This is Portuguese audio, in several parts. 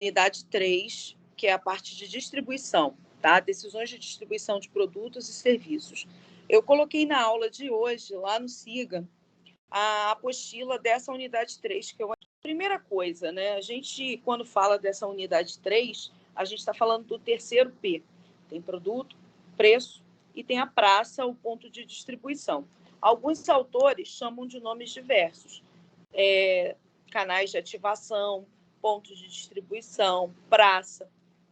unidade 3, que é a parte de distribuição, tá? Decisões de distribuição de produtos e serviços. Eu coloquei na aula de hoje, lá no SIGA, a apostila dessa unidade 3, que eu acho. Primeira coisa, né? A gente, quando fala dessa unidade 3, a gente está falando do terceiro P. Tem produto, preço e tem a praça, o ponto de distribuição. Alguns autores chamam de nomes diversos. Canais de ativação, pontos de distribuição, praça.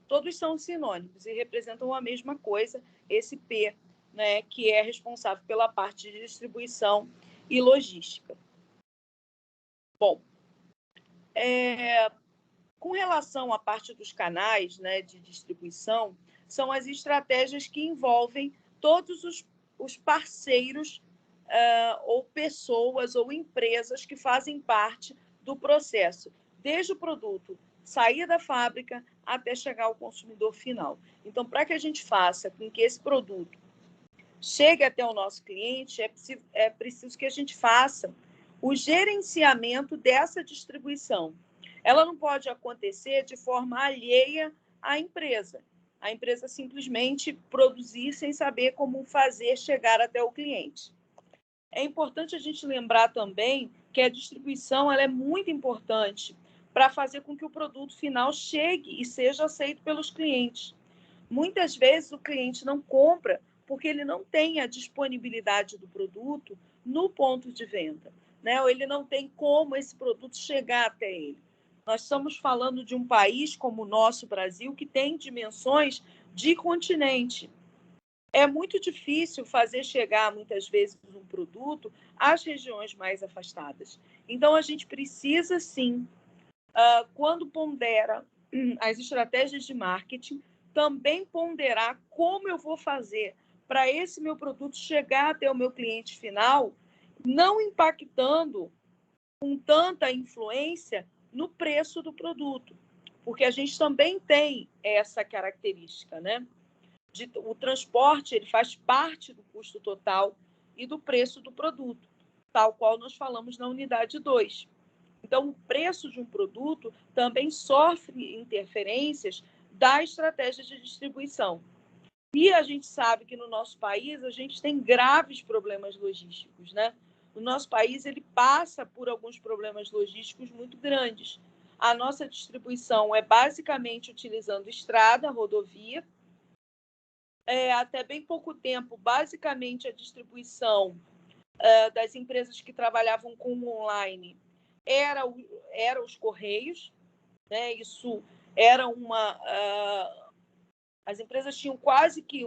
Todos são sinônimos e representam a mesma coisa, esse P, né, que é responsável pela parte de distribuição e logística. Bom, com relação à parte dos canais, né, de distribuição, são as estratégias que envolvem todos os parceiros ou pessoas ou empresas que fazem parte do processo, desde o produto sair da fábrica até chegar ao consumidor final. Então, para que a gente faça com que esse produto chegue até o nosso cliente, é preciso que a gente faça o gerenciamento dessa distribuição. Ela não pode acontecer de forma alheia à empresa. A empresa simplesmente produzir sem saber como fazer chegar até o cliente. É importante a gente lembrar também que a distribuição ela é muito importante para fazer com que o produto final chegue e seja aceito pelos clientes. Muitas vezes o cliente não compra porque ele não tem a disponibilidade do produto no ponto de venda, né? Ou ele não tem como esse produto chegar até ele. Nós estamos falando de um país como o nosso Brasil, que tem dimensões de continente. É muito difícil fazer chegar, muitas vezes, um produto às regiões mais afastadas. Então, a gente precisa, sim, quando pondera as estratégias de marketing, também ponderar como eu vou fazer para esse meu produto chegar até o meu cliente final, não impactando com tanta influência no preço do produto, porque a gente também tem essa característica, né? O transporte ele faz parte do custo total e do preço do produto, tal qual nós falamos na unidade 2. Então, o preço de um produto também sofre interferências da estratégia de distribuição. E a gente sabe que no nosso país a gente tem graves problemas logísticos, né? O nosso país ele passa por alguns problemas logísticos muito grandes. A nossa distribuição é basicamente utilizando estrada, rodovia. Até bem pouco tempo, basicamente a distribuição das empresas que trabalhavam com online era os Correios, né? Isso era as empresas tinham quase que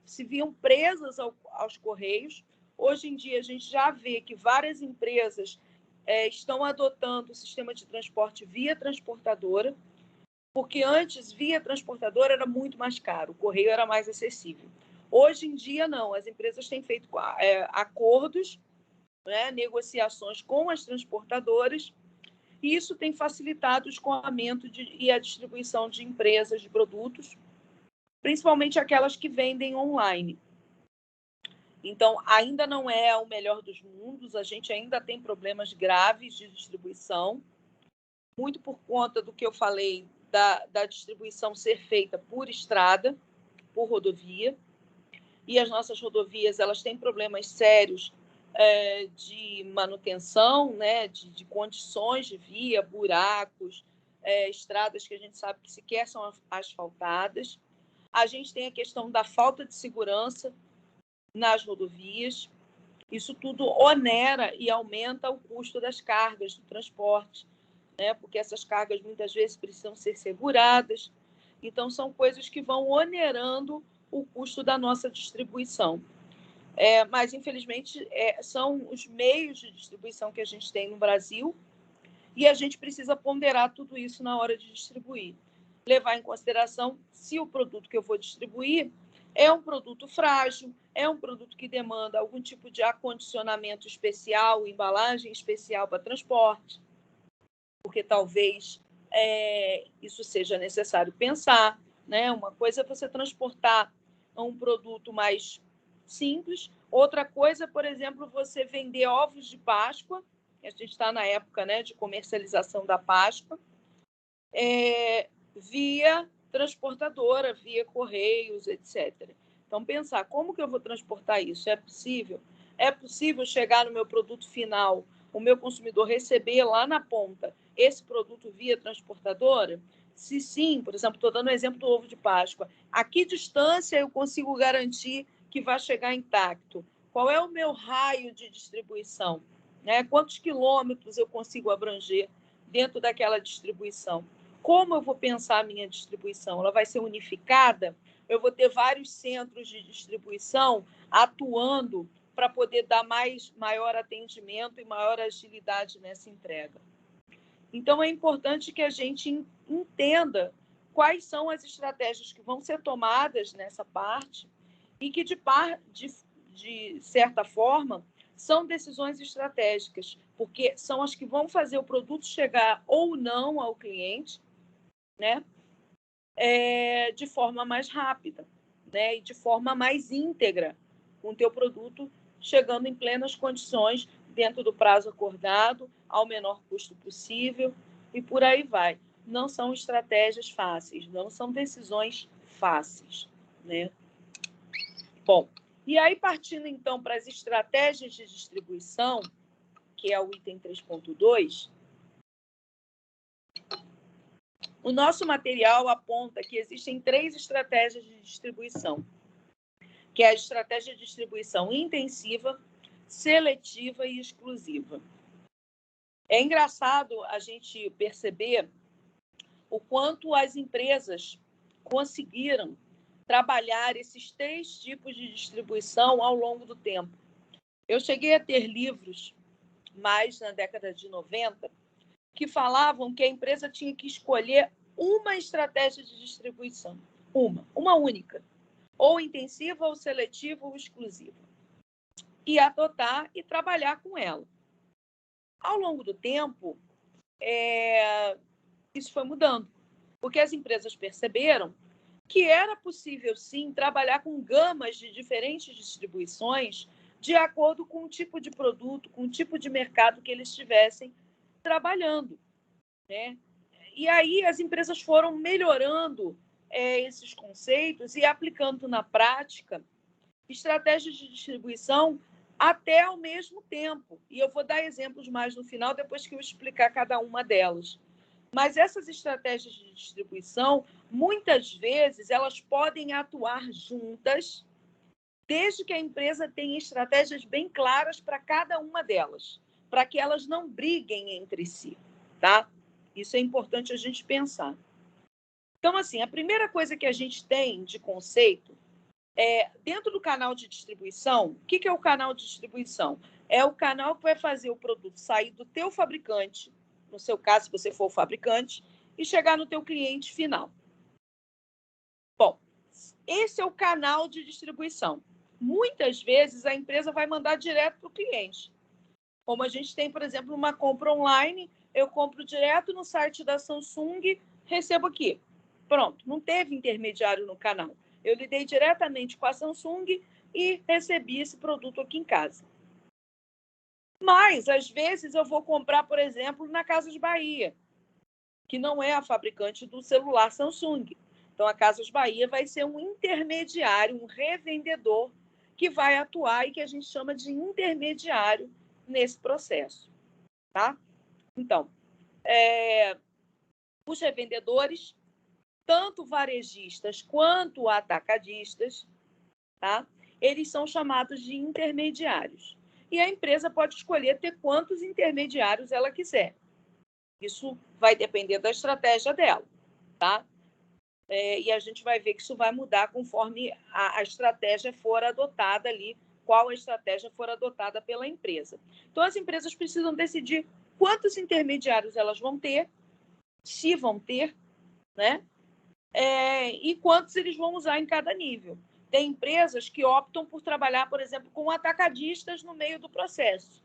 se viam presas aos Correios. Hoje em dia, a gente já vê que várias empresas estão adotando o sistema de transporte via transportadora, porque antes, via transportadora, era muito mais caro, o Correio era mais acessível. Hoje em dia, não. As empresas têm feito acordos, né, negociações com as transportadoras, e isso tem facilitado o escoamento e a distribuição de empresas, de produtos, principalmente aquelas que vendem online. Então, ainda não é o melhor dos mundos, a gente ainda tem problemas graves de distribuição, muito por conta do que eu falei, da distribuição ser feita por estrada, por rodovia, e as nossas rodovias elas têm problemas sérios de manutenção, né, de condições de via, buracos, estradas que a gente sabe que sequer são asfaltadas. A gente tem a questão da falta de segurança nas rodovias. Isso tudo onera e aumenta o custo das cargas do transporte, né? Porque essas cargas muitas vezes precisam ser seguradas. Então, são coisas que vão onerando o custo da nossa distribuição. Mas, infelizmente, são os meios de distribuição que a gente tem no Brasil e a gente precisa ponderar tudo isso na hora de distribuir. Levar em consideração se o produto que eu vou distribuir é um produto frágil, é um produto que demanda algum tipo de acondicionamento especial, embalagem especial para transporte, porque talvez isso seja necessário pensar, né? Uma coisa é você transportar um produto mais simples, outra coisa, por exemplo, você vender ovos de Páscoa, a gente está na época, né, de comercialização da Páscoa, via transportadora, via correios, etc. Então, pensar como que eu vou transportar isso? É possível? É possível chegar no meu produto final, o meu consumidor receber lá na ponta esse produto via transportadora? Se sim, por exemplo, estou dando o exemplo do ovo de Páscoa. A que distância eu consigo garantir que vai chegar intacto? Qual é o meu raio de distribuição? Né? Quantos quilômetros eu consigo abranger dentro daquela distribuição? Como eu vou pensar a minha distribuição? Ela vai ser unificada? Eu vou ter vários centros de distribuição atuando para poder dar maior atendimento e maior agilidade nessa entrega. Então, é importante que a gente entenda quais são as estratégias que vão ser tomadas nessa parte e que, de certa forma, são decisões estratégicas, porque são as que vão fazer o produto chegar ou não ao cliente, né? De forma mais rápida, né? E de forma mais íntegra, com o teu produto chegando em plenas condições, dentro do prazo acordado, ao menor custo possível, e por aí vai. Não são estratégias fáceis, não são decisões fáceis, né? Bom, e aí partindo então para as estratégias de distribuição, que é o item 3.2, o nosso material aponta que existem 3 estratégias de distribuição, que é a estratégia de distribuição intensiva, seletiva e exclusiva. É engraçado a gente perceber o quanto as empresas conseguiram trabalhar esses 3 tipos de distribuição ao longo do tempo. Eu cheguei a ter livros, mais na década de 90, que falavam que a empresa tinha que escolher uma estratégia de distribuição, uma única, ou intensiva, ou seletiva, ou exclusiva, e adotar e trabalhar com ela. Ao longo do tempo, isso foi mudando, porque as empresas perceberam que era possível, sim, trabalhar com gamas de diferentes distribuições de acordo com o tipo de produto, com o tipo de mercado que eles estivessem trabalhando, né? E aí as empresas foram melhorando esses conceitos e aplicando na prática estratégias de distribuição até ao mesmo tempo. E eu vou dar exemplos mais no final, depois que eu explicar cada uma delas. Mas essas estratégias de distribuição, muitas vezes, elas podem atuar juntas, desde que a empresa tenha estratégias bem claras para cada uma delas, para que elas não briguem entre si, tá? Isso é importante a gente pensar. Então, assim, a primeira coisa que a gente tem de conceito é, dentro do canal de distribuição, o que é o canal de distribuição? É o canal que vai fazer o produto sair do teu fabricante, no seu caso, se você for o fabricante, e chegar no teu cliente final. Bom, esse é o canal de distribuição. Muitas vezes a empresa vai mandar direto para o cliente. Como a gente tem, por exemplo, uma compra online, eu compro direto no site da Samsung, recebo aqui. Pronto, não teve intermediário no canal. Eu lidei diretamente com a Samsung e recebi esse produto aqui em casa. Mas, às vezes, eu vou comprar, por exemplo, na Casas Bahia, que não é a fabricante do celular Samsung. Então, a Casas Bahia vai ser um intermediário, um revendedor que vai atuar e que a gente chama de intermediário nesse processo, tá? Então, os revendedores, tanto varejistas quanto atacadistas, tá? Eles são chamados de intermediários. E a empresa pode escolher ter quantos intermediários ela quiser. Isso vai depender da estratégia dela, tá? E a gente vai ver que isso vai mudar conforme a estratégia for adotada ali, qual a estratégia for adotada pela empresa. Então, as empresas precisam decidir quantos intermediários elas vão ter, se vão ter, né? E quantos eles vão usar em cada nível. Tem empresas que optam por trabalhar, por exemplo, com atacadistas no meio do processo.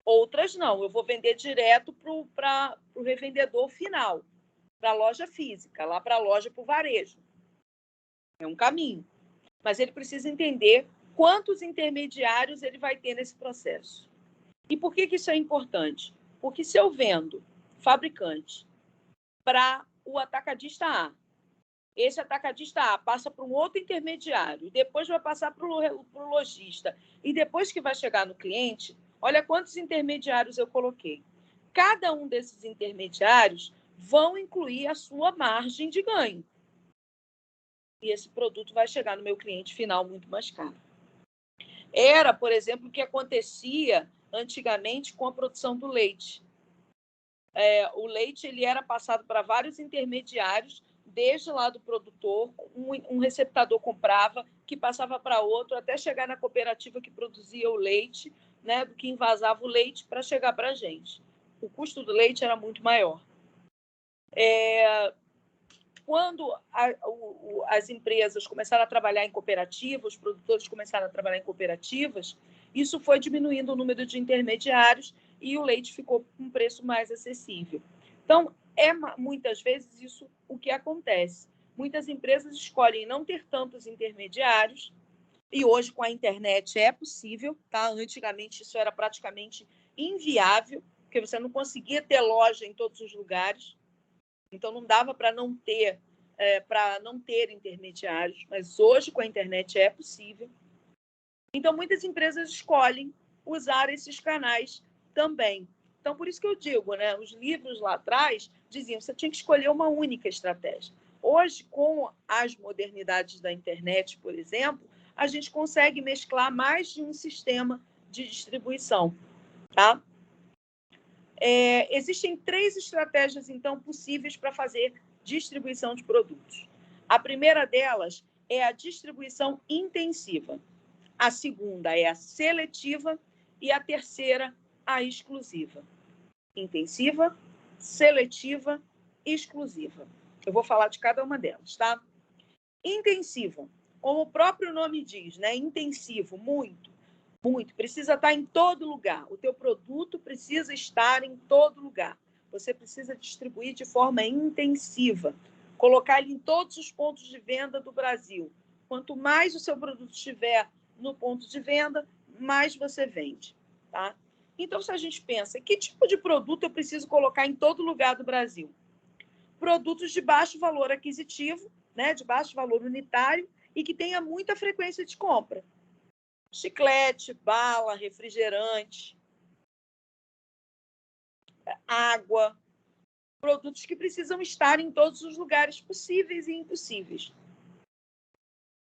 Outras não, eu vou vender direto para o revendedor final, para a loja física, lá para a loja, para o varejo. É um caminho. Mas ele precisa entender quantos intermediários ele vai ter nesse processo. E por que isso é importante? Porque se eu vendo fabricante para o atacadista A. Esse atacadista A passa para um outro intermediário, depois vai passar para o lojista, e depois que vai chegar no cliente, olha quantos intermediários eu coloquei. Cada um desses intermediários vão incluir a sua margem de ganho. E esse produto vai chegar no meu cliente final muito mais caro. Era, por exemplo, o que acontecia antigamente com a produção do leite. O leite ele era passado para vários intermediários, desde lá do produtor, um receptador comprava, que passava para outro, até chegar na cooperativa que produzia o leite, né, que envasava o leite para chegar para a gente. O custo do leite era muito maior. Quando as empresas começaram a trabalhar em cooperativas, os produtores começaram a trabalhar em cooperativas, isso foi diminuindo o número de intermediários e o leite ficou com um preço mais acessível. Então, muitas vezes isso o que acontece. Muitas empresas escolhem não ter tantos intermediários, e hoje com a internet é possível, tá? Antigamente isso era praticamente inviável, porque você não conseguia ter loja em todos os lugares, então não dava para não ter intermediários, mas hoje com a internet é possível. Então muitas empresas escolhem usar esses canais também. Então por isso que eu digo, né, os livros lá atrás diziam que você tinha que escolher uma única estratégia. Hoje, com as modernidades da internet, por exemplo, a gente consegue mesclar mais de um sistema de distribuição, tá? Existem 3 estratégias, então, possíveis para fazer distribuição de produtos. A primeira delas é a distribuição intensiva. A segunda é a seletiva e a terceira, a exclusiva. Intensiva, seletiva, exclusiva. Eu vou falar de cada uma delas, tá? Intensiva, como o próprio nome diz, né? Intensivo, muito, precisa estar em todo lugar. O teu produto precisa estar em todo lugar. Você precisa distribuir de forma intensiva, colocar ele em todos os pontos de venda do Brasil. Quanto mais o seu produto estiver no ponto de venda, mais você vende, tá? Então, se a gente pensa, que tipo de produto eu preciso colocar em todo lugar do Brasil? Produtos de baixo valor aquisitivo, né, de baixo valor unitário e que tenha muita frequência de compra. Chiclete, bala, refrigerante, água, produtos que precisam estar em todos os lugares possíveis e impossíveis.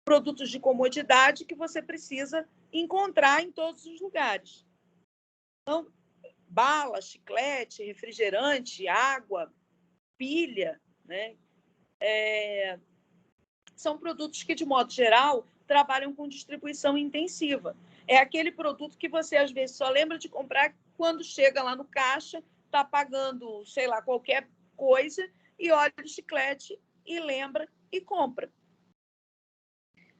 Produtos de comodidade que você precisa encontrar em todos os lugares. Então, bala, chiclete, refrigerante, água, pilha, né? São produtos que, de modo geral, trabalham com distribuição intensiva. É aquele produto que você, às vezes, só lembra de comprar quando chega lá no caixa, está pagando, sei lá, qualquer coisa, e olha o chiclete e lembra e compra.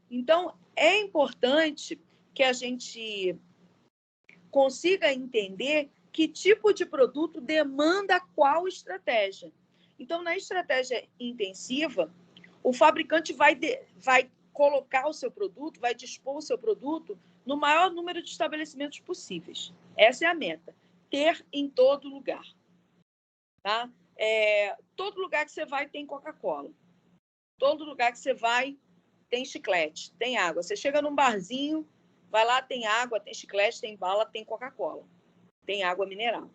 Então, é importante que a gente consiga entender que tipo de produto demanda qual estratégia. Então, na estratégia intensiva, o fabricante vai colocar o seu produto, vai dispor o seu produto no maior número de estabelecimentos possíveis. Essa é a meta. Ter em todo lugar. Tá? Todo lugar que você vai tem Coca-Cola. Todo lugar que você vai tem chiclete, tem água. Você chega num barzinho, vai lá, tem água, tem chiclete, tem bala, tem Coca-Cola. Tem água mineral.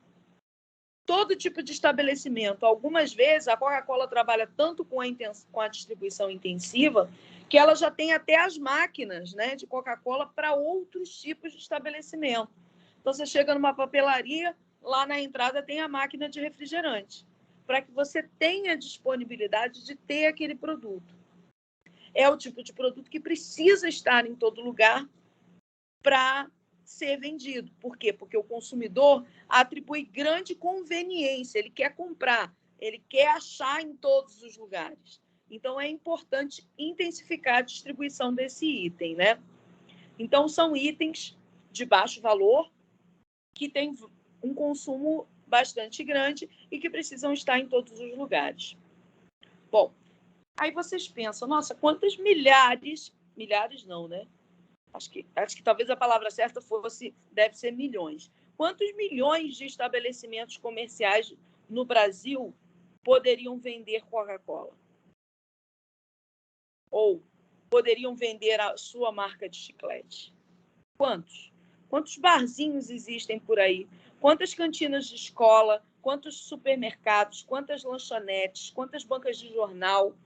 Todo tipo de estabelecimento. Algumas vezes, a Coca-Cola trabalha tanto com a distribuição intensiva que ela já tem até as máquinas, né, de Coca-Cola para outros tipos de estabelecimento. Então, você chega numa papelaria, lá na entrada tem a máquina de refrigerante, para que você tenha disponibilidade de ter aquele produto. É o tipo de produto que precisa estar em todo lugar para ser vendido. Por quê? Porque o consumidor atribui grande conveniência, ele quer comprar, ele quer achar em todos os lugares. Então, é importante intensificar a distribuição desse item, né? Então, são itens de baixo valor que têm um consumo bastante grande e que precisam estar em todos os lugares. Bom, aí vocês pensam, nossa, quantas milhares não, né? Acho que talvez a palavra certa deve ser milhões. Quantos milhões de estabelecimentos comerciais no Brasil poderiam vender Coca-Cola? Ou poderiam vender a sua marca de chiclete? Quantos? Quantos barzinhos existem por aí? Quantas cantinas de escola? Quantos supermercados? Quantas lanchonetes? Quantas bancas de jornal?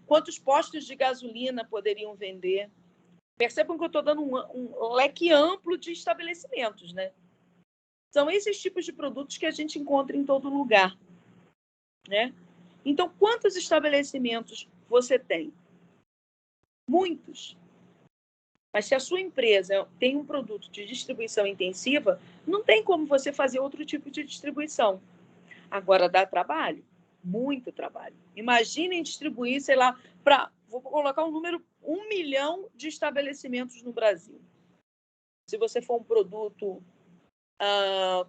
Quantos postos de gasolina poderiam vender? Percebam que eu estou dando um leque amplo de estabelecimentos, né? São esses tipos de produtos que a gente encontra em todo lugar, né? Então, quantos estabelecimentos você tem? Muitos. Mas se a sua empresa tem um produto de distribuição intensiva, não tem como você fazer outro tipo de distribuição. Agora, dá trabalho, muito trabalho. Imaginem distribuir, sei lá, vou colocar um número, 1 milhão de estabelecimentos no Brasil. Se você for um produto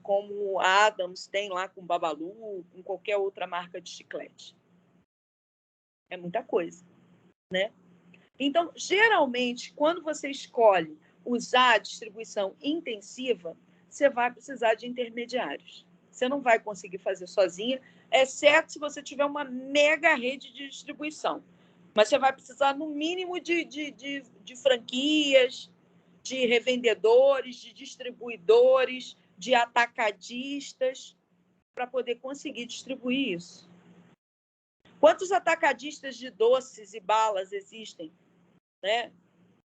como a Adams tem lá com Babalu, com qualquer outra marca de chiclete. É muita coisa, né? Então, geralmente, quando você escolhe usar a distribuição intensiva, você vai precisar de intermediários. Você não vai conseguir fazer sozinha, exceto se você tiver uma mega rede de distribuição. Mas você vai precisar, no mínimo, de franquias, de revendedores, de distribuidores, de atacadistas, para poder conseguir distribuir isso. Quantos atacadistas de doces e balas existem? Né?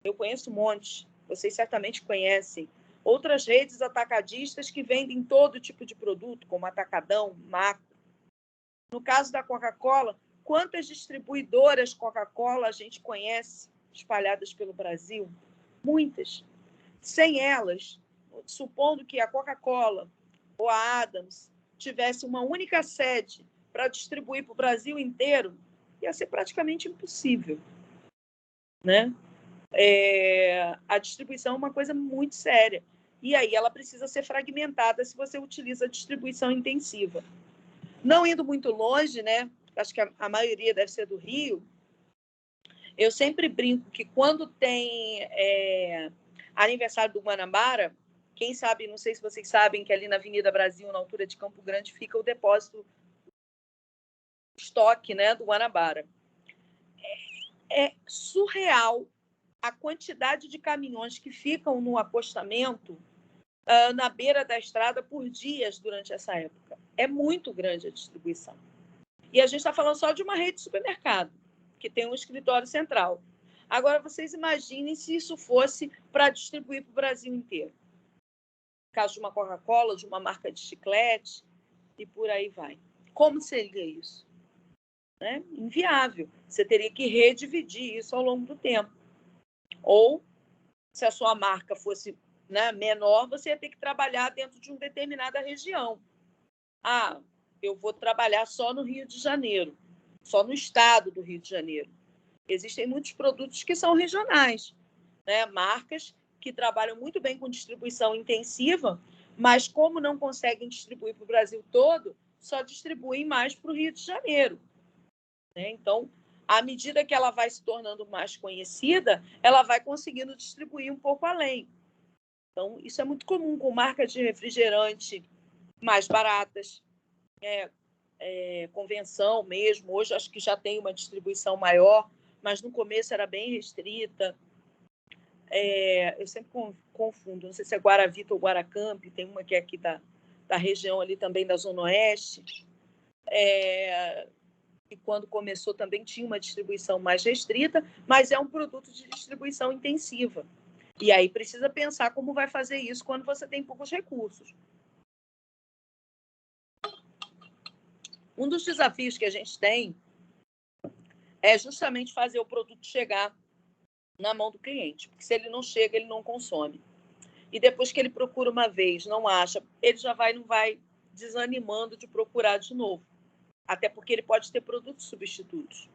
Eu conheço um monte, vocês certamente conhecem. Outras redes atacadistas que vendem todo tipo de produto, como Atacadão, Macro. No caso da Coca-Cola, quantas distribuidoras Coca-Cola a gente conhece espalhadas pelo Brasil? Muitas. Sem elas, supondo que a Coca-Cola ou a Adams tivesse uma única sede para distribuir para o Brasil inteiro, ia ser praticamente impossível, né? A distribuição é uma coisa muito séria. E aí ela precisa ser fragmentada se você utiliza a distribuição intensiva. Não indo muito longe, né? Acho que a maioria deve ser do Rio. Eu sempre brinco que quando tem aniversário do Guanabara, quem sabe, não sei se vocês sabem, que ali na Avenida Brasil, na altura de Campo Grande, fica o depósito estoque, né, do Guanabara. É surreal a quantidade de caminhões que ficam no acostamento na beira da estrada por dias durante essa época. É muito grande a distribuição. E a gente está falando só de uma rede de supermercado, que tem um escritório central. Agora, vocês imaginem se isso fosse para distribuir para o Brasil inteiro. No caso de uma Coca-Cola, de uma marca de chiclete, e por aí vai. Como seria isso? Né? Inviável. Você teria que redividir isso ao longo do tempo. Ou, se a sua marca fosse, né, menor, você ia ter que trabalhar dentro de uma determinada região. Eu vou trabalhar só no Rio de Janeiro, só no estado do Rio de Janeiro. Existem muitos produtos que são regionais, né? Marcas que trabalham muito bem com distribuição intensiva, mas como não conseguem distribuir para o Brasil todo, só distribuem mais para o Rio de Janeiro, né? Então, à medida que ela vai se tornando mais conhecida, ela vai conseguindo distribuir um pouco além. Então, isso é muito comum com marcas de refrigerante mais baratas, convenção mesmo. Hoje acho que já tem uma distribuição maior, mas no começo era bem restrita. Eu sempre confundo, não sei se é Guaravita ou Guaracamp, tem uma que é aqui da região ali também da Zona Oeste. E quando começou também tinha uma distribuição mais restrita, mas é um produto de distribuição intensiva. E aí precisa pensar como vai fazer isso quando você tem poucos recursos. Um dos desafios que a gente tem é justamente fazer o produto chegar na mão do cliente, porque se ele não chega, ele não consome. E depois que ele procura uma vez, não acha, ele já não vai desanimando de procurar de novo. Até porque ele pode ter produtos substitutos.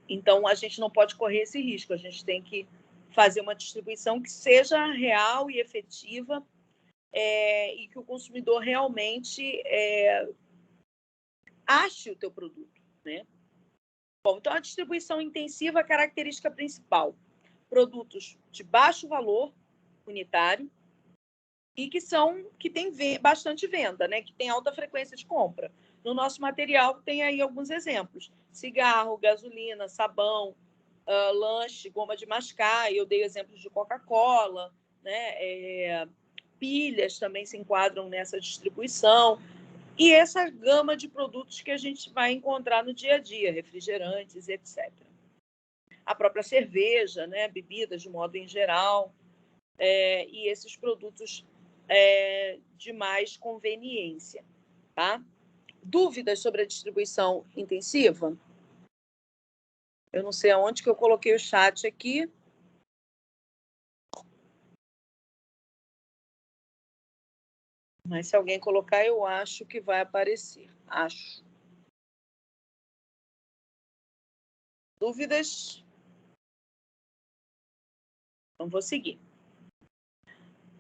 Então, a gente não pode correr esse risco. A gente tem que fazer uma distribuição que seja real e efetiva e que o consumidor realmente ache o teu produto, né? Bom, então, a distribuição intensiva é a característica principal. Produtos de baixo valor unitário e que têm bastante venda, né? Que tem alta frequência de compra. No nosso material tem aí alguns exemplos: cigarro, gasolina, sabão, lanche, goma de mascar, eu dei exemplos de Coca-Cola, né? Pilhas também se enquadram nessa distribuição, e essa gama de produtos que a gente vai encontrar no dia a dia, refrigerantes, etc. A própria cerveja, né? Bebidas de modo em geral, e esses produtos de mais conveniência, tá? Dúvidas sobre a distribuição intensiva? Eu não sei aonde que eu coloquei o chat aqui. Mas se alguém colocar, eu acho que vai aparecer. Acho. Dúvidas? Então, vou seguir.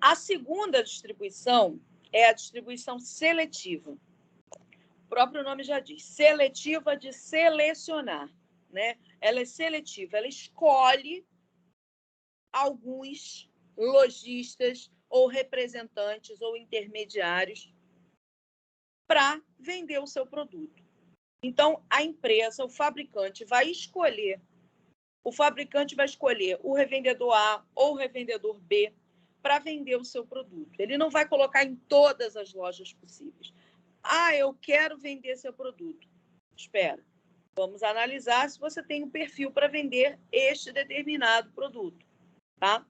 A segunda distribuição é a distribuição seletiva. O próprio nome já diz, seletiva de selecionar, né? Ela é seletiva, ela escolhe alguns lojistas ou representantes ou intermediários para vender o seu produto. Então, a empresa, o fabricante vai escolher o revendedor A ou o revendedor B para vender o seu produto. Ele não vai colocar em todas as lojas possíveis. Ah, eu quero vender seu produto. Espera, vamos analisar se você tem um perfil para vender este determinado produto, tá?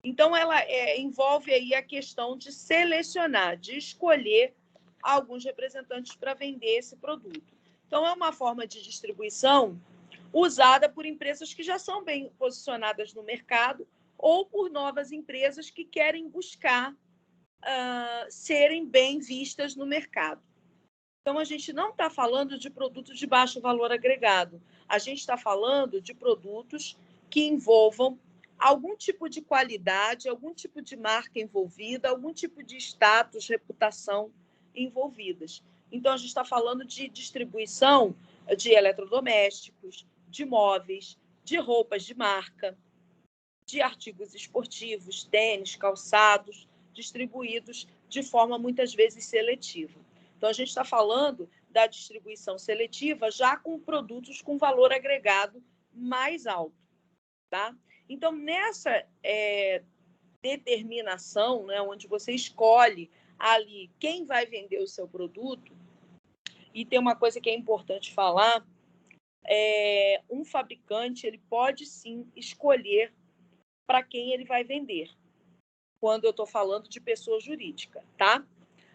Então, ela envolve aí a questão de selecionar, de escolher alguns representantes para vender esse produto. Então, é uma forma de distribuição usada por empresas que já são bem posicionadas no mercado ou por novas empresas que querem buscar serem bem vistas no mercado. Então, a gente não está falando de produtos de baixo valor agregado. A gente está falando de produtos que envolvam algum tipo de qualidade, algum tipo de marca envolvida, algum tipo de status, reputação envolvidas. Então, a gente está falando de distribuição de eletrodomésticos, de móveis, de roupas de marca, de artigos esportivos, tênis, calçados, distribuídos de forma muitas vezes seletiva. Então, a gente está falando da distribuição seletiva já com produtos com valor agregado mais alto, tá? Então, nessa determinação, né, onde você escolhe ali quem vai vender o seu produto, e tem uma coisa que é importante falar, um fabricante ele pode sim escolher para quem ele vai vender, quando eu estou falando de pessoa jurídica, tá?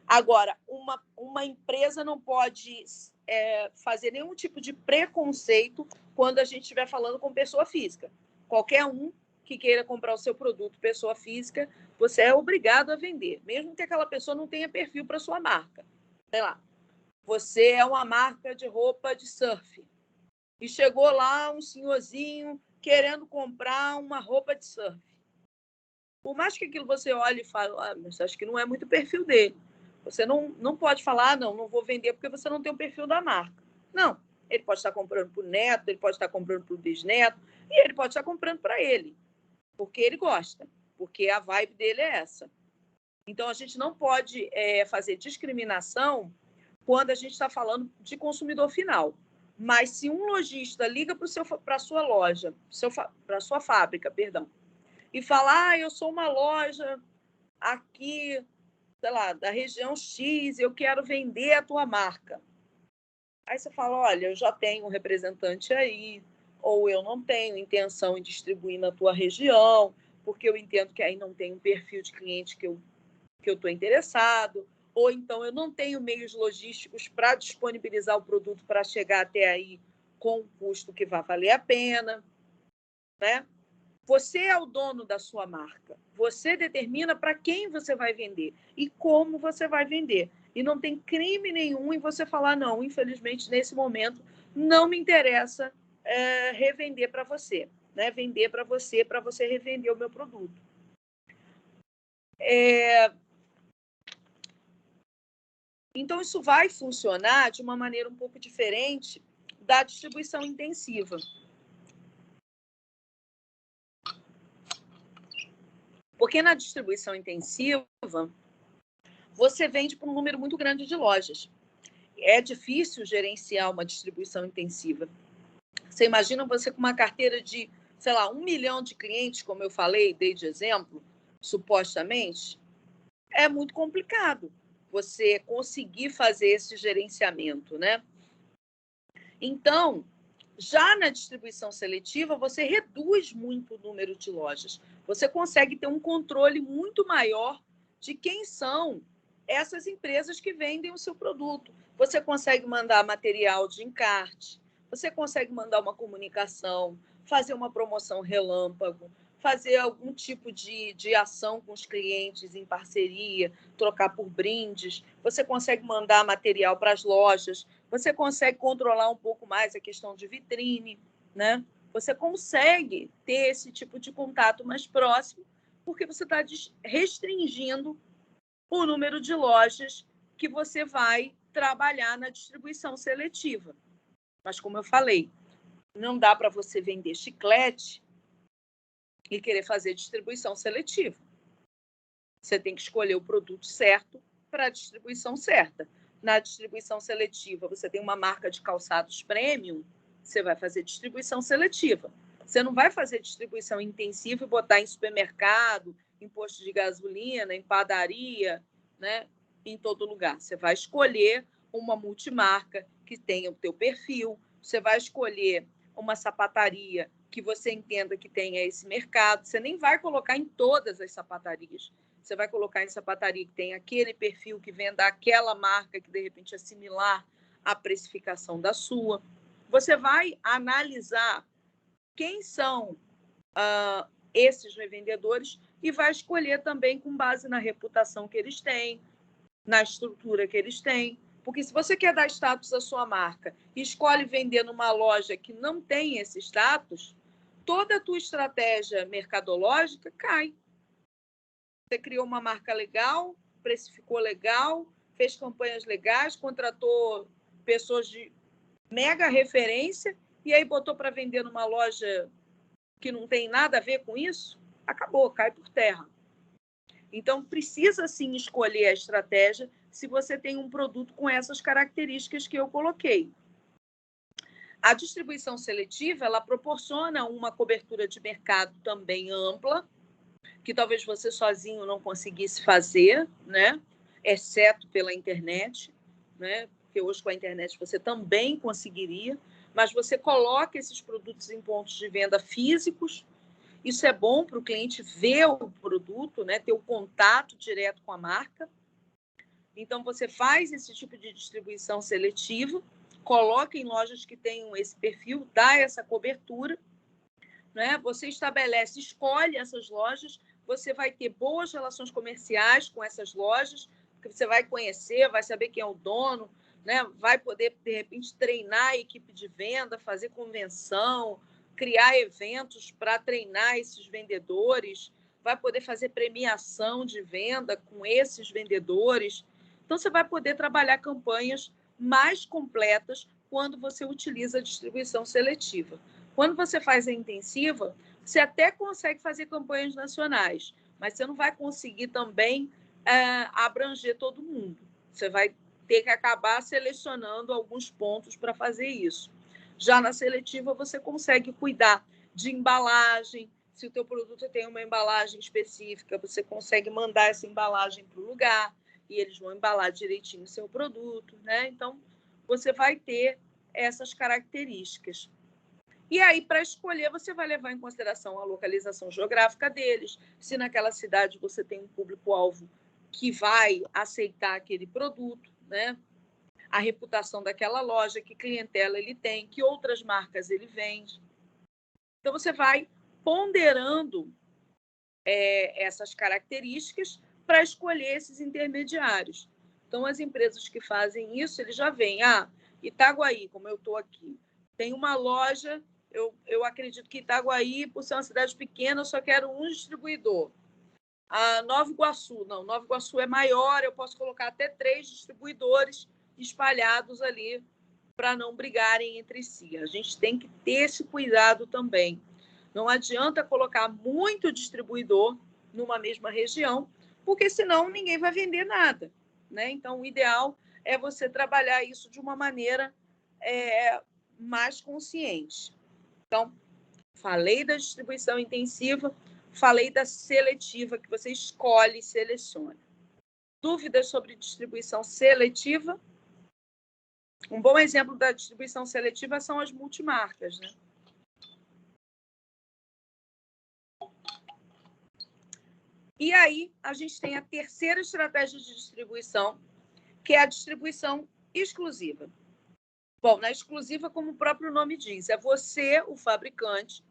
Agora, uma empresa não pode fazer nenhum tipo de preconceito quando a gente estiver falando com pessoa física. Qualquer um que queira comprar o seu produto, pessoa física, você é obrigado a vender, mesmo que aquela pessoa não tenha perfil para sua marca. Sei lá, você é uma marca de roupa de surf e chegou lá um senhorzinho querendo comprar uma roupa de surf. Por mais que aquilo você olhe e fale, mas acho que não é muito o perfil dele. Você não pode falar, não vou vender porque você não tem o perfil da marca. Não, ele pode estar comprando para o neto, ele pode estar comprando para o bisneto, e ele pode estar comprando para ele, porque ele gosta, porque a vibe dele é essa. Então, a gente não pode fazer discriminação quando a gente está falando de consumidor final. Mas se um lojista liga para a sua loja, para a sua fábrica, perdão, e fala, eu sou uma loja aqui, sei lá, da região X, eu quero vender a tua marca. Aí você fala, olha, eu já tenho um representante aí, ou eu não tenho intenção em distribuir na tua região, porque eu entendo que aí não tem um perfil de cliente que eu estou interessado, ou então eu não tenho meios logísticos para disponibilizar o produto para chegar até aí com um custo que vá valer a pena, né? Você é o dono da sua marca. Você determina para quem você vai vender e como você vai vender. E não tem crime nenhum em você falar, não, infelizmente, nesse momento, não me interessa revender para você, né? Vender para você revender o meu produto. Então, isso vai funcionar de uma maneira um pouco diferente da distribuição intensiva. Porque na distribuição intensiva, você vende para um número muito grande de lojas. é difícil gerenciar uma distribuição intensiva. Você imagina você com uma carteira de, sei lá, 1 milhão de clientes, como eu falei, dei de exemplo, supostamente, é muito complicado você conseguir fazer esse gerenciamento, né? Então, já na distribuição seletiva, você reduz muito o número de lojas. Você consegue ter um controle muito maior de quem são essas empresas que vendem o seu produto. Você consegue mandar material de encarte, você consegue mandar uma comunicação, fazer uma promoção relâmpago, fazer algum tipo de ação com os clientes em parceria, trocar por brindes. Você consegue mandar material para as lojas, você consegue controlar um pouco mais a questão de vitrine, né? Você consegue ter esse tipo de contato mais próximo, porque você está restringindo o número de lojas que você vai trabalhar na distribuição seletiva. Mas, como eu falei, não dá para você vender chiclete e querer fazer distribuição seletiva. Você tem que escolher o produto certo para a distribuição certa. Na distribuição seletiva, você tem uma marca de calçados premium, você vai fazer distribuição seletiva. Você não vai fazer distribuição intensiva e botar em supermercado, em posto de gasolina, em padaria, né? Em todo lugar. Você vai escolher uma multimarca que tenha o teu perfil, você vai escolher uma sapataria que você entenda que tenha esse mercado. Você nem vai colocar em todas as sapatarias. Você vai colocar em sapataria que tem aquele perfil que venda aquela marca que, de repente, é similar à precificação da sua. Você vai analisar quem são esses revendedores e vai escolher também com base na reputação que eles têm, na estrutura que eles têm. Porque se você quer dar status à sua marca e escolhe vender numa loja que não tem esse status, toda a tua estratégia mercadológica cai. Você criou uma marca legal, precificou legal, fez campanhas legais, contratou pessoas de mega referência e aí botou para vender numa loja que não tem nada a ver com isso, acabou, cai por terra. Então, precisa sim escolher a estratégia se você tem um produto com essas características que eu coloquei. A distribuição seletiva, ela proporciona uma cobertura de mercado também ampla, que talvez você sozinho não conseguisse fazer, né? Exceto pela internet, né? Porque hoje com a internet você também conseguiria, mas você coloca esses produtos em pontos de venda físicos. Isso é bom para o cliente ver o produto, né? Ter o contato direto com a marca. Então, você faz esse tipo de distribuição seletiva, coloca em lojas que tenham esse perfil, dá essa cobertura, né? Você estabelece, escolhe essas lojas, você vai ter boas relações comerciais com essas lojas, porque você vai conhecer, vai saber quem é o dono, né? Vai poder, de repente, treinar a equipe de venda, fazer convenção, criar eventos para treinar esses vendedores, vai poder fazer premiação de venda com esses vendedores. Então, você vai poder trabalhar campanhas mais completas quando você utiliza a distribuição seletiva. Quando você faz a intensiva, você até consegue fazer campanhas nacionais, mas você não vai conseguir também abranger todo mundo. Você vai ter que acabar selecionando alguns pontos para fazer isso. Já na seletiva, você consegue cuidar de embalagem. Se o teu produto tem uma embalagem específica, você consegue mandar essa embalagem para o lugar e eles vão embalar direitinho o seu produto, né? Então, você vai ter essas características. E aí, para escolher, você vai levar em consideração a localização geográfica deles, se naquela cidade você tem um público-alvo que vai aceitar aquele produto, né? A reputação daquela loja, que clientela ele tem, que outras marcas ele vende. Então, você vai ponderando essas características para escolher esses intermediários. Então, as empresas que fazem isso, eles já veem, Itaguaí, como eu estou aqui, tem uma loja, eu acredito que Itaguaí, por ser uma cidade pequena, eu só quero um distribuidor. A Nova Iguaçu, não, Nova Iguaçu é maior, eu posso colocar até 3 distribuidores espalhados ali para não brigarem entre si. A gente tem que ter esse cuidado também. Não adianta colocar muito distribuidor numa mesma região, porque senão ninguém vai vender nada, né? Então, o ideal é você trabalhar isso de uma maneira mais consciente. Então, falei da distribuição intensiva, falei da seletiva, que você escolhe e seleciona. Dúvidas sobre distribuição seletiva? Um bom exemplo da distribuição seletiva são as multimarcas, né? E aí, a gente tem a terceira estratégia de distribuição, que é a distribuição exclusiva. Bom, na exclusiva, como o próprio nome diz, é você, o fabricante,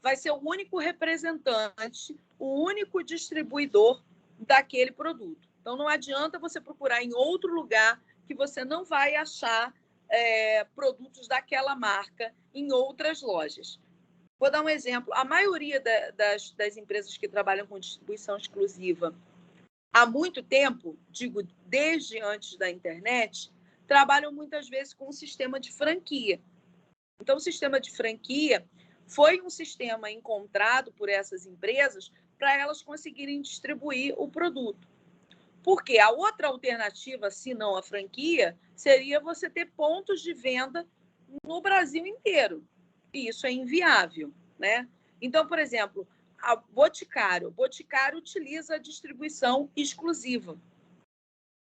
vai ser o único representante, o único distribuidor daquele produto. Então, não adianta você procurar em outro lugar que você não vai achar produtos daquela marca em outras lojas. Vou dar um exemplo. A maioria das empresas que trabalham com distribuição exclusiva há muito tempo, digo, desde antes da internet, trabalham muitas vezes com um sistema de franquia. Então, o sistema de franquia foi um sistema encontrado por essas empresas para elas conseguirem distribuir o produto. Porque a outra alternativa, se não a franquia, seria você ter pontos de venda no Brasil inteiro. E isso é inviável, né? Então, por exemplo, a Boticário utiliza a distribuição exclusiva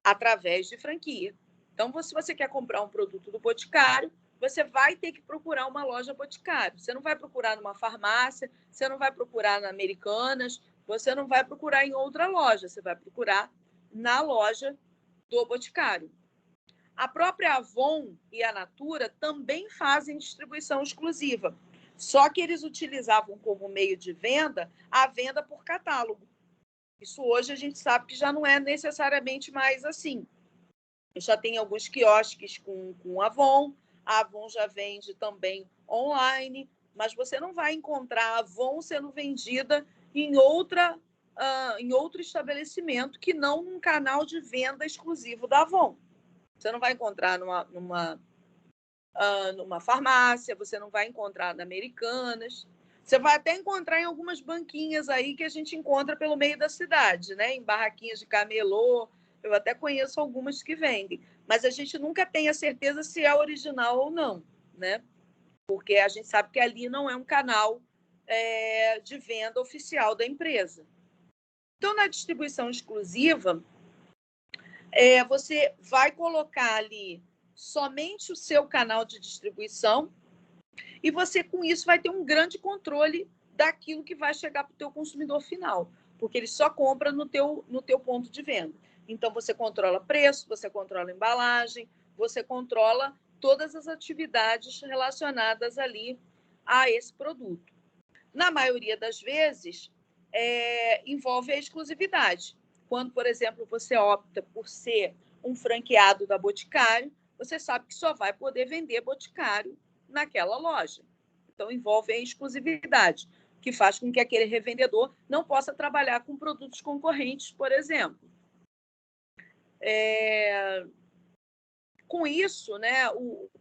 através de franquia. Então, se você quer comprar um produto do Boticário, você vai ter que procurar uma loja Boticário. Você não vai procurar numa farmácia, você não vai procurar na Americanas, você não vai procurar em outra loja, você vai procurar na loja do Boticário. A própria Avon e a Natura também fazem distribuição exclusiva, só que eles utilizavam como meio de venda a venda por catálogo. Isso hoje a gente sabe que já não é necessariamente mais assim. Já tem alguns quiosques com Avon, a Avon já vende também online, mas você não vai encontrar a Avon sendo vendida em outro estabelecimento que não num canal de venda exclusivo da Avon. Você não vai encontrar numa farmácia, você não vai encontrar na Americanas. Você vai até encontrar em algumas banquinhas aí que a gente encontra pelo meio da cidade, né? Em barraquinhas de camelô. Eu até conheço algumas que vendem, mas a gente nunca tem a certeza se é original ou não, né? Porque a gente sabe que ali não é um canal de venda oficial da empresa. Então, na distribuição exclusiva, você vai colocar ali somente o seu canal de distribuição e você, com isso, vai ter um grande controle daquilo que vai chegar para o teu consumidor final, porque ele só compra no teu ponto de venda. Então, você controla preço, você controla embalagem, você controla todas as atividades relacionadas ali a esse produto. Na maioria das vezes, envolve a exclusividade. Quando, por exemplo, você opta por ser um franqueado da Boticário, você sabe que só vai poder vender Boticário naquela loja. Então, envolve a exclusividade, que faz com que aquele revendedor não possa trabalhar com produtos concorrentes, por exemplo. Com isso, né,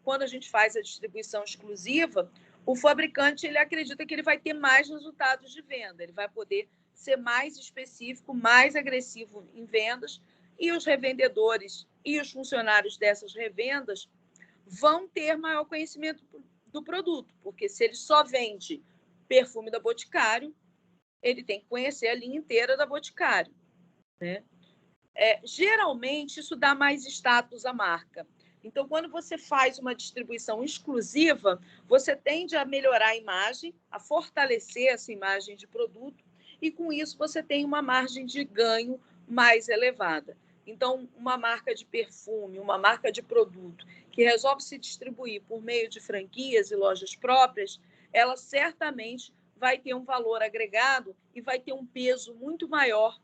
quando a gente faz a distribuição exclusiva, o fabricante ele acredita que ele vai ter mais resultados de venda, ele vai poder ser mais específico, mais agressivo em vendas, e os revendedores e os funcionários dessas revendas vão ter maior conhecimento do produto, porque se ele só vende perfume da Boticário, ele tem que conhecer a linha inteira da Boticário, né? Geralmente, isso dá mais status à marca. Então, quando você faz uma distribuição exclusiva, você tende a melhorar a imagem, a fortalecer essa imagem de produto, e com isso você tem uma margem de ganho mais elevada. Então, uma marca de perfume, uma marca de produto que resolve se distribuir por meio de franquias e lojas próprias, ela certamente vai ter um valor agregado e vai ter um peso muito maior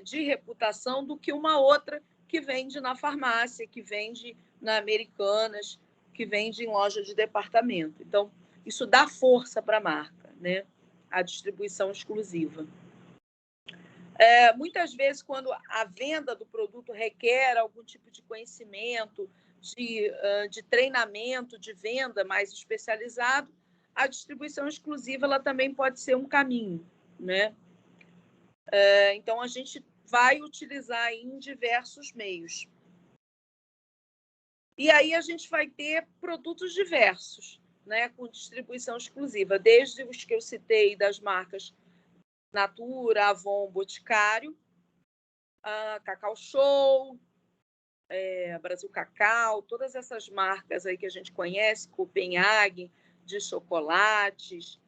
de reputação do que uma outra que vende na farmácia, que vende na Americanas, que vende em loja de departamento. Então, isso dá força para a marca, né? A distribuição exclusiva. Muitas vezes, quando a venda do produto requer algum tipo de conhecimento, de treinamento, de venda mais especializado, a distribuição exclusiva ela também pode ser um caminho, né? Então, a gente vai utilizar em diversos meios. E aí a gente vai ter produtos diversos, né, com distribuição exclusiva, desde os que eu citei das marcas Natura, Avon, Boticário, Cacau Show, Brasil Cacau, todas essas marcas aí que a gente conhece, Copenhague, de chocolates,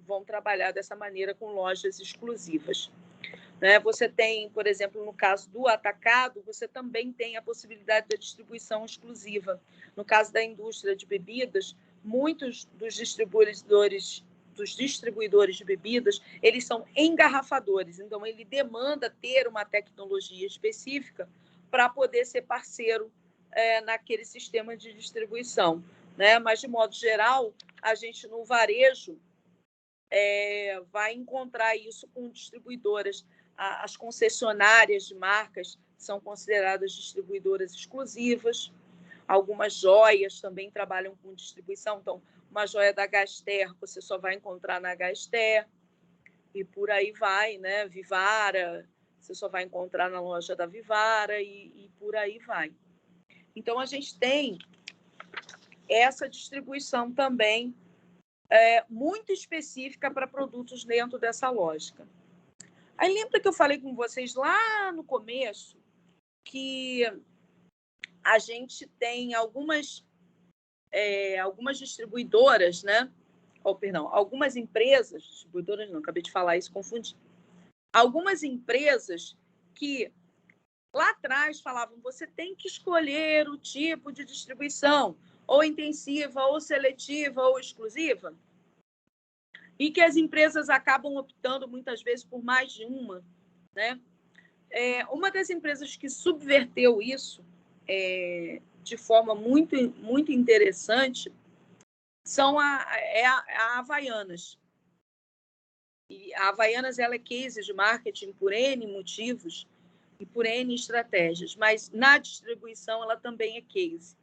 vão trabalhar dessa maneira com lojas exclusivas. Né? Você tem, por exemplo, no caso do atacado, você também tem a possibilidade da distribuição exclusiva. No caso da indústria de bebidas, muitos dos distribuidores de bebidas, eles são engarrafadores, então ele demanda ter uma tecnologia específica para poder ser parceiro naquele sistema de distribuição. Né? Mas, de modo geral, a gente no varejo vai encontrar isso com distribuidoras. As concessionárias de marcas são consideradas distribuidoras exclusivas. Algumas joias também trabalham com distribuição. Então, uma joia da Gaster, você só vai encontrar na Gaster, e por aí vai, né? Vivara, você só vai encontrar na loja da Vivara, e por aí vai. Então, a gente tem essa distribuição também muito específica para produtos dentro dessa lógica. Aí lembra que eu falei com vocês lá no começo que a gente tem algumas distribuidoras, né? Algumas empresas, distribuidoras não, acabei de falar isso, confundi. Algumas empresas que lá atrás falavam, você tem que escolher o tipo de distribuição, ou intensiva, ou seletiva, ou exclusiva, e que as empresas acabam optando muitas vezes por mais de uma, né? Uma das empresas que subverteu isso de forma muito, muito interessante são a Havaianas. E a Havaianas ela é case de marketing por N motivos e por N estratégias, mas na distribuição ela também é case.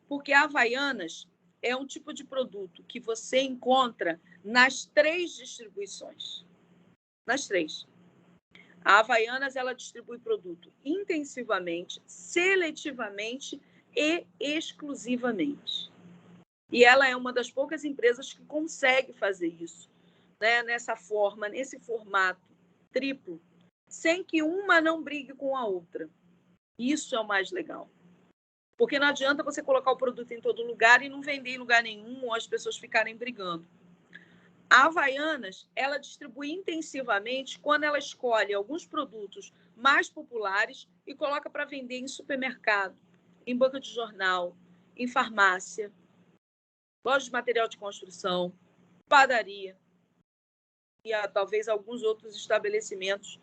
Porque a Havaianas é um tipo de produto que você encontra nas 3 distribuições. Nas 3. A Havaianas ela distribui produto intensivamente, seletivamente e exclusivamente. E ela é uma das poucas empresas que consegue fazer isso, né? Nessa forma, nesse formato triplo, sem que uma não brigue com a outra. Isso é o mais legal. Porque não adianta você colocar o produto em todo lugar e não vender em lugar nenhum ou as pessoas ficarem brigando. A Havaianas, ela distribui intensivamente quando ela escolhe alguns produtos mais populares e coloca para vender em supermercado, em banca de jornal, em farmácia, loja de material de construção, padaria e talvez alguns outros estabelecimentos,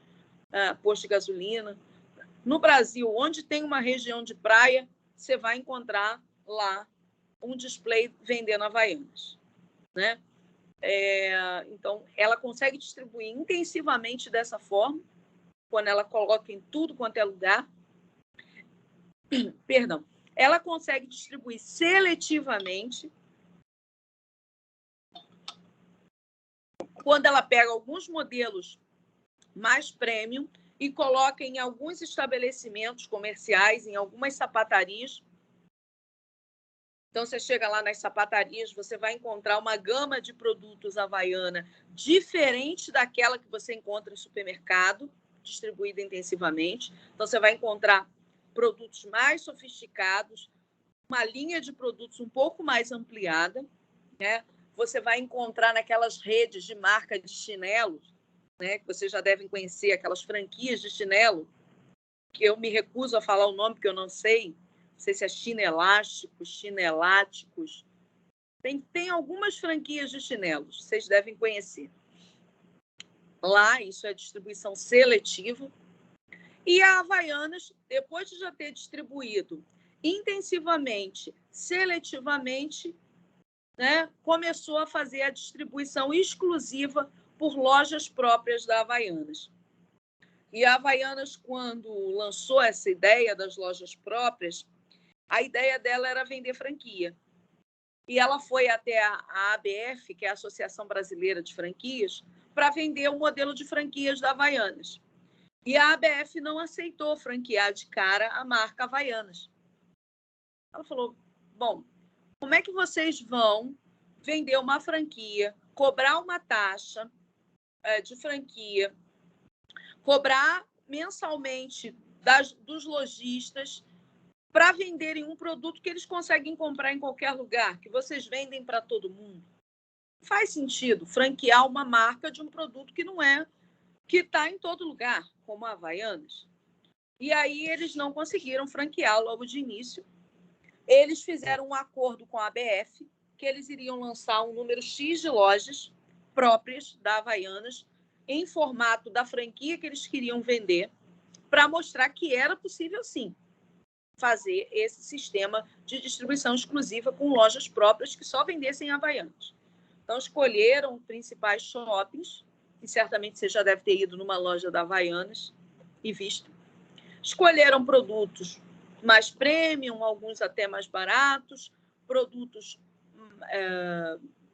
posto de gasolina. No Brasil, onde tem uma região de praia, você vai encontrar lá um display vendendo Havaianas, né? Então, ela consegue distribuir intensivamente dessa forma, quando ela coloca em tudo quanto é lugar. Perdão. Ela consegue distribuir seletivamente, quando ela pega alguns modelos mais premium e coloca em alguns estabelecimentos comerciais, em algumas sapatarias. Então, você chega lá nas sapatarias, você vai encontrar uma gama de produtos Havaiana diferente daquela que você encontra em supermercado, distribuída intensivamente. Então, você vai encontrar produtos mais sofisticados, uma linha de produtos um pouco mais ampliada, né? Você vai encontrar naquelas redes de marca de chinelos, né, que vocês já devem conhecer, aquelas franquias de chinelo, que eu me recuso a falar o nome, porque eu não sei se é chinelásticos, chineláticos. Tem algumas franquias de chinelos, vocês devem conhecer. Lá, isso é distribuição seletiva. E a Havaianas, depois de já ter distribuído intensivamente, seletivamente, né, começou a fazer a distribuição exclusiva por lojas próprias da Havaianas. E a Havaianas, quando lançou essa ideia das lojas próprias, a ideia dela era vender franquia. E ela foi até a ABF, que é a Associação Brasileira de Franquias, para vender o modelo de franquias da Havaianas. E a ABF não aceitou franquear de cara a marca Havaianas. Ela falou, bom, como é que vocês vão vender uma franquia, cobrar uma taxa de franquia, cobrar mensalmente dos lojistas para venderem um produto que eles conseguem comprar em qualquer lugar, que vocês vendem para todo mundo? Faz sentido franquear uma marca de um produto que não é, que está em todo lugar, como a Havaianas. E aí eles não conseguiram franquear logo de início. Eles fizeram um acordo com a ABF, que eles iriam lançar um número X de lojas próprias da Havaianas, em formato da franquia que eles queriam vender, para mostrar que era possível, sim, fazer esse sistema de distribuição exclusiva com lojas próprias que só vendessem Havaianas. Então, escolheram principais shoppings, e certamente você já deve ter ido numa loja da Havaianas e visto. Escolheram produtos mais premium, alguns até mais baratos, produtos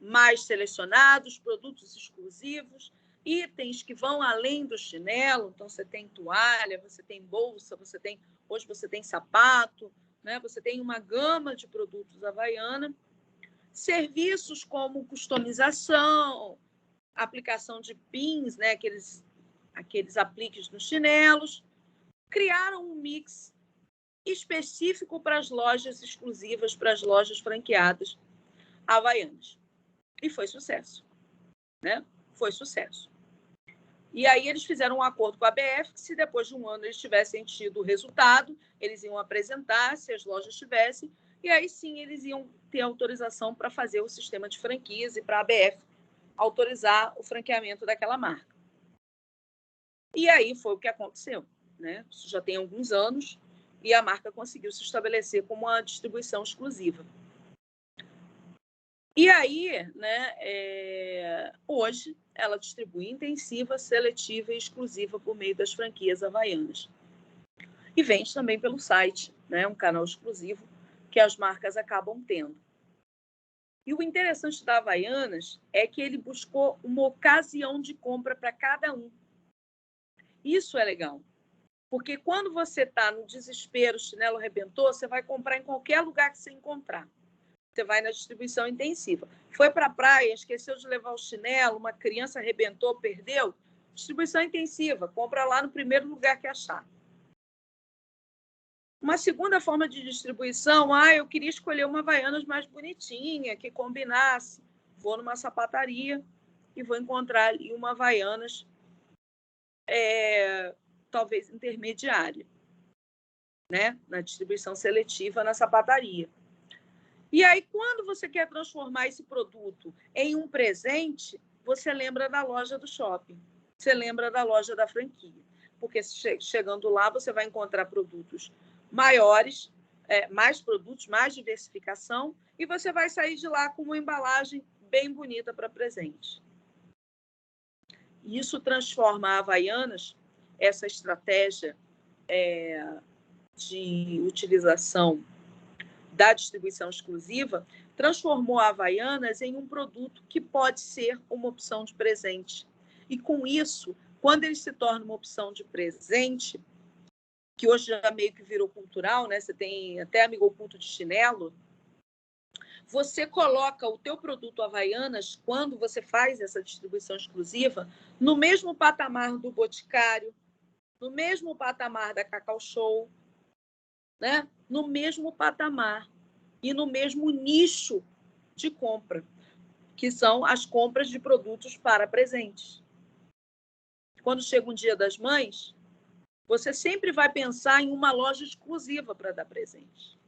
mais selecionados, produtos exclusivos, itens que vão além do chinelo. Então, você tem toalha, você tem bolsa, hoje você tem sapato, né? Você tem uma gama de produtos Havaiana. Serviços como customização, aplicação de pins, né? aqueles apliques nos chinelos. Criaram um mix específico para as lojas exclusivas, para as lojas franqueadas Havaianas. E foi sucesso, né? Foi sucesso. E aí eles fizeram um acordo com a ABF que, se depois de um ano eles tivessem tido o resultado, eles iam apresentar, se as lojas tivessem, e aí sim eles iam ter autorização para fazer o sistema de franquias e para a ABF autorizar o franqueamento daquela marca. E aí foi o que aconteceu, né? Isso já tem alguns anos e a marca conseguiu se estabelecer como uma distribuição exclusiva. E aí, né, hoje, ela distribui intensiva, seletiva e exclusiva por meio das franquias Havaianas. E vende também pelo site, né, um canal exclusivo que as marcas acabam tendo. E o interessante da Havaianas é que ele buscou uma ocasião de compra para cada um. Isso é legal. Porque quando você está no desespero, o chinelo arrebentou, você vai comprar em qualquer lugar que você encontrar. Você vai na distribuição intensiva. Foi para a praia, esqueceu de levar o chinelo, uma criança arrebentou, perdeu. Distribuição intensiva, compra lá no primeiro lugar que achar. Uma segunda forma de distribuição, eu queria escolher uma Havaianas mais bonitinha, que combinasse. Vou numa sapataria e vou encontrar ali uma Havaianas talvez intermediária, né? Na distribuição seletiva na sapataria. E aí, quando você quer transformar esse produto em um presente, você lembra da loja do shopping, você lembra da loja da franquia. Porque chegando lá, você vai encontrar produtos maiores, mais produtos, mais diversificação, e você vai sair de lá com uma embalagem bem bonita para presente. Isso transforma a Havaianas, essa estratégia de utilização da distribuição exclusiva, transformou a Havaianas em um produto que pode ser uma opção de presente. E com isso, quando ele se torna uma opção de presente, que hoje já meio que virou cultural, né? Você tem até amigo oculto de chinelo, você coloca o teu produto Havaianas, quando você faz essa distribuição exclusiva, no mesmo patamar do Boticário, no mesmo patamar da Cacau Show, né? No mesmo patamar e no mesmo nicho de compra, que são as compras de produtos para presentes. Quando chega um Dia das Mães, você sempre vai pensar em uma loja exclusiva para dar presente.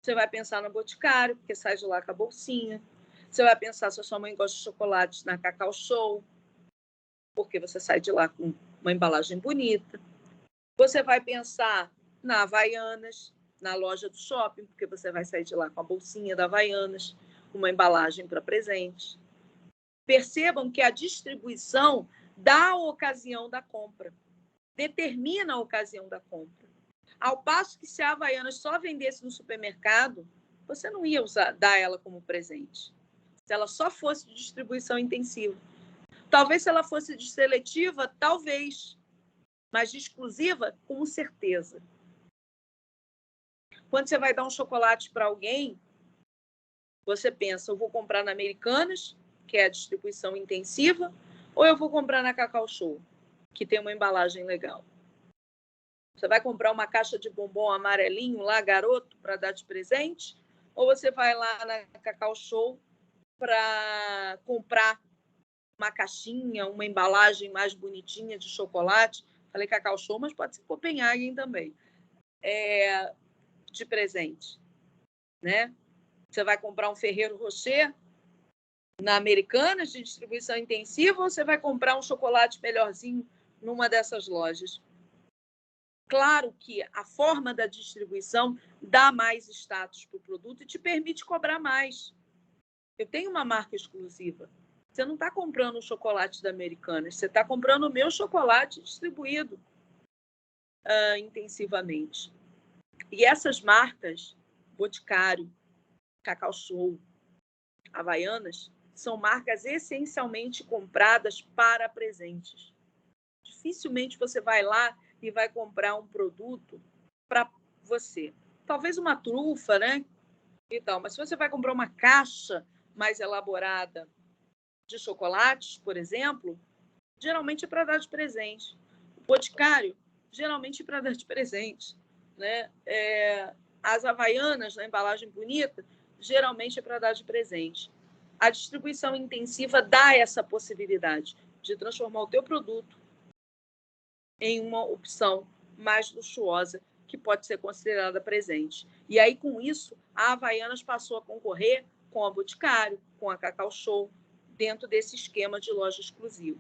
Você vai pensar no Boticário, porque sai de lá com a bolsinha. Você vai pensar se a sua mãe gosta de chocolate na Cacau Show, porque você sai de lá com uma embalagem bonita. Você vai pensar na Havaianas, na loja do shopping, porque você vai sair de lá com a bolsinha da Havaianas, uma embalagem para presente. Percebam que a distribuição dá a ocasião da compra, determina a ocasião da compra. Ao passo que, se a Havaianas só vendesse no supermercado, você não ia dar ela como presente. Se ela só fosse de distribuição intensiva. Talvez se ela fosse de seletiva, talvez. Mas de exclusiva, com certeza. Quando você vai dar um chocolate para alguém, você pensa, eu vou comprar na Americanas, que é a distribuição intensiva, ou eu vou comprar na Cacau Show, que tem uma embalagem legal. Você vai comprar uma caixa de bombom amarelinho lá, garoto, para dar de presente? Ou você vai lá na Cacau Show para comprar uma caixinha, uma embalagem mais bonitinha de chocolate? Falei Cacau Show, mas pode ser Copenhagen também. De presente, né? Você vai comprar um Ferrero Rocher na Americanas de distribuição intensiva ou você vai comprar um chocolate melhorzinho numa dessas lojas? Claro que a forma da distribuição dá mais status para o produto e te permite cobrar mais. Eu tenho uma marca exclusiva. Você não está comprando um chocolate da Americanas, você está comprando o meu chocolate distribuído intensivamente. E essas marcas, Boticário, Cacau Show, Havaianas, são marcas essencialmente compradas para presentes. Dificilmente você vai lá e vai comprar um produto para você. Talvez uma trufa, né? Então, mas se você vai comprar uma caixa mais elaborada de chocolates, por exemplo, geralmente é para dar de presente. O Boticário, geralmente é para dar de presente, né? As Havaianas, na embalagem bonita, geralmente é para dar de presente. A distribuição intensiva dá essa possibilidade de transformar o teu produto em uma opção mais luxuosa que pode ser considerada presente. E aí, com isso, a Havaianas passou a concorrer com a Boticário, com a Cacau Show, dentro desse esquema de loja exclusiva.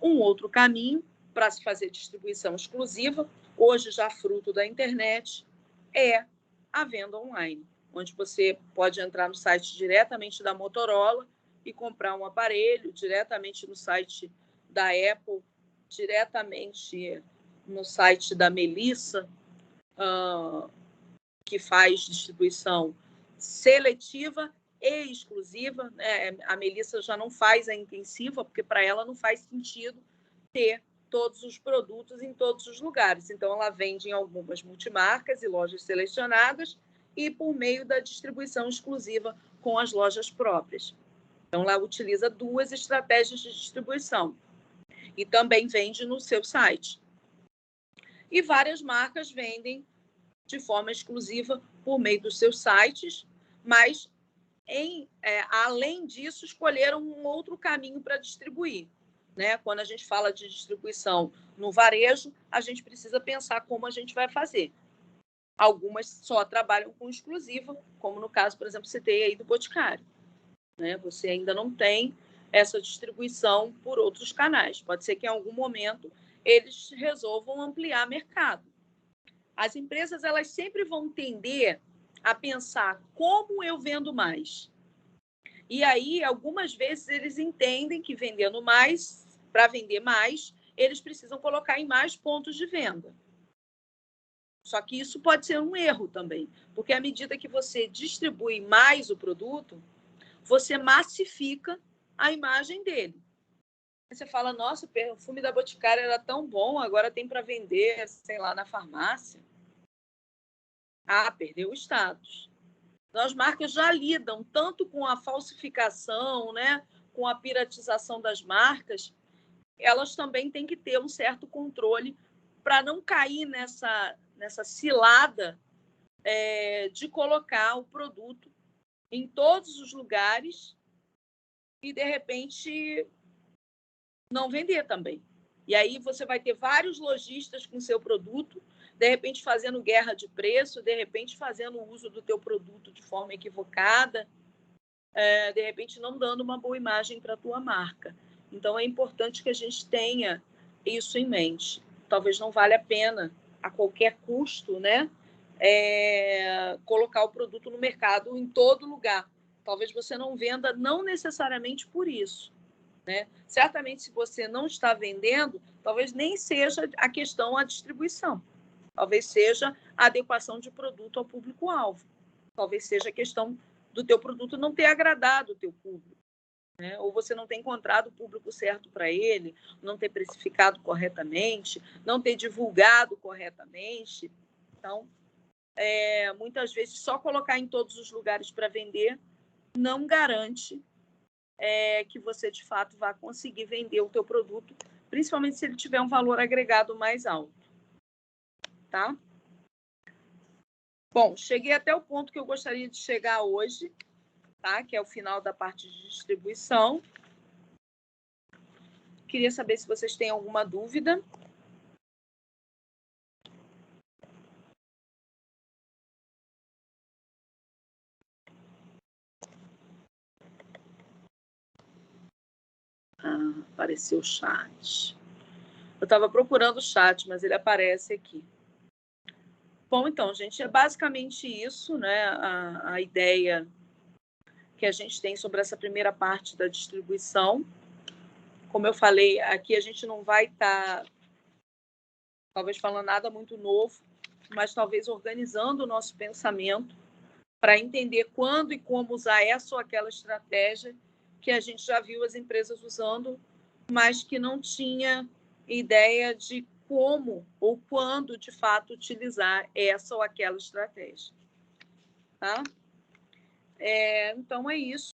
Um outro caminho para se fazer distribuição exclusiva, hoje já fruto da internet, é a venda online, onde você pode entrar no site diretamente da Motorola e comprar um aparelho diretamente no site da Apple, diretamente no site da Melissa, que faz distribuição seletiva e exclusiva, né? A Melissa já não faz a intensiva, porque para ela não faz sentido ter todos os produtos em todos os lugares. Então, ela vende em algumas multimarcas e lojas selecionadas e por meio da distribuição exclusiva com as lojas próprias. Então, ela utiliza duas estratégias de distribuição e também vende no seu site. E várias marcas vendem de forma exclusiva por meio dos seus sites, mas, além disso, escolheram um outro caminho para distribuir. Né? Quando a gente fala de distribuição no varejo, a gente precisa pensar como a gente vai fazer. Algumas só trabalham com exclusiva, como no caso, por exemplo, citei aí do Boticário. Né? Você ainda não tem essa distribuição por outros canais. Pode ser que em algum momento eles resolvam ampliar mercado. As empresas elas sempre vão tender a pensar como eu vendo mais. E aí, algumas vezes, eles entendem que vendendo mais, para vender mais, eles precisam colocar em mais pontos de venda. Só que isso pode ser um erro também, porque à medida que você distribui mais o produto, você massifica a imagem dele. Você fala, nossa, o perfume da Boticário era tão bom, agora tem para vender, sei lá, na farmácia. Perdeu o status. Então, as marcas já lidam tanto com a falsificação, né, com a piratização das marcas, elas também têm que ter um certo controle para não cair nessa cilada de colocar o produto em todos os lugares e, de repente, não vender também. E aí você vai ter vários lojistas com seu produto, de repente fazendo guerra de preço, de repente fazendo uso do teu produto de forma equivocada, de repente não dando uma boa imagem para a tua marca. Então, é importante que a gente tenha isso em mente. Talvez não valha a pena, a qualquer custo, né, colocar o produto no mercado em todo lugar. Talvez você não venda, não necessariamente por isso. Né? Certamente, se você não está vendendo, talvez nem seja a questão a distribuição. Talvez seja a adequação de produto ao público-alvo. Talvez seja a questão do teu produto não ter agradado o teu público. Né? Ou você não ter encontrado o público certo para ele, não ter precificado corretamente, não ter divulgado corretamente. Então, muitas vezes, só colocar em todos os lugares para vender não garante que você, de fato, vá conseguir vender o teu produto, principalmente se ele tiver um valor agregado mais alto. Tá? Bom, cheguei até o ponto que eu gostaria de chegar hoje, tá? Que é o final da parte de distribuição. Queria saber se vocês têm alguma dúvida. Apareceu o chat. Eu estava procurando o chat, mas ele aparece aqui. Bom, então, gente, é basicamente isso, né? A ideia que a gente tem sobre essa primeira parte da distribuição. Como eu falei, aqui a gente não vai estar, talvez, falando nada muito novo, mas talvez organizando o nosso pensamento para entender quando e como usar essa ou aquela estratégia que a gente já viu as empresas usando, mas que não tinha ideia de como ou quando, de fato, utilizar essa ou aquela estratégia. Tá? Então, é isso.